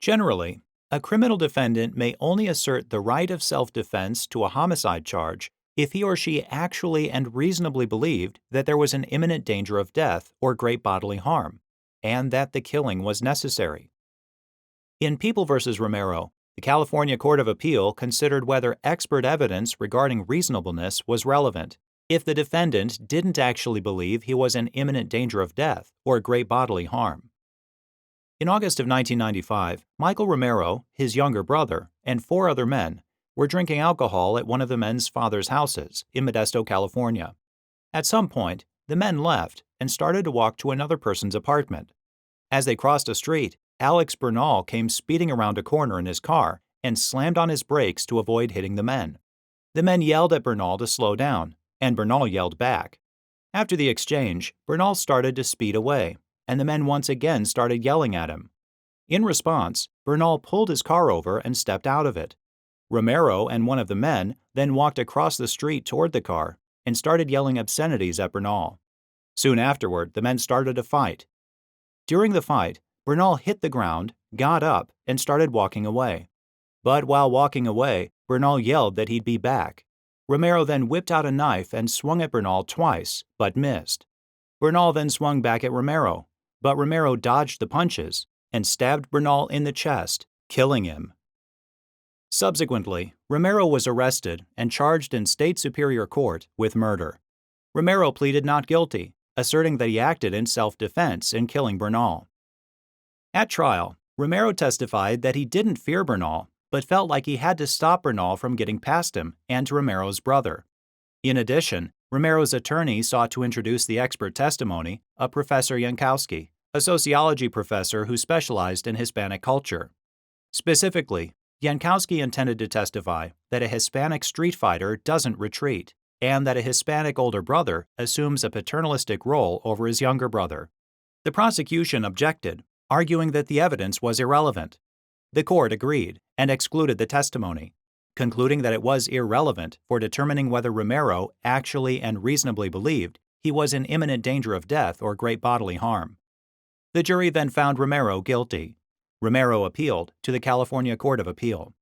Generally, a criminal defendant may only assert the right of self-defense to a homicide charge if he or she actually and reasonably believed that there was an imminent danger of death or great bodily harm, and that the killing was necessary. In People v. Romero, the California Court of Appeal considered whether expert evidence regarding reasonableness was relevant if the defendant didn't actually believe he was in imminent danger of death or great bodily harm. In August of 1995, Michael Romero, his younger brother, and 4 other men were drinking alcohol at one of the men's father's houses in Modesto, California. At some point, the men left and started to walk to another person's apartment. As they crossed a street, Alex Bernal came speeding around a corner in his car and slammed on his brakes to avoid hitting the men. The men yelled at Bernal to slow down, and Bernal yelled back. After the exchange, Bernal started to speed away, and the men once again started yelling at him. In response, Bernal pulled his car over and stepped out of it. Romero and one of the men then walked across the street toward the car and started yelling obscenities at Bernal. Soon afterward, the men started a fight. During the fight, Bernal hit the ground, got up, and started walking away. But while walking away, Bernal yelled that he'd be back. Romero then whipped out a knife and swung at Bernal twice, but missed. Bernal then swung back at Romero, but Romero dodged the punches and stabbed Bernal in the chest, killing him. Subsequently, Romero was arrested and charged in state superior court with murder. Romero pleaded not guilty, asserting that he acted in self-defense in killing Bernal. At trial, Romero testified that he didn't fear Bernal, but felt like he had to stop Bernal from getting past him and Romero's brother. In addition, Romero's attorney sought to introduce the expert testimony of Professor Jankowski, a sociology professor who specialized in Hispanic culture. Specifically, Jankowski intended to testify that a Hispanic street fighter doesn't retreat, and that a Hispanic older brother assumes a paternalistic role over his younger brother. The prosecution objected, arguing that the evidence was irrelevant. The court agreed and excluded the testimony, concluding that it was irrelevant for determining whether Romero actually and reasonably believed he was in imminent danger of death or great bodily harm. The jury then found Romero guilty. Romero appealed to the California Court of Appeal.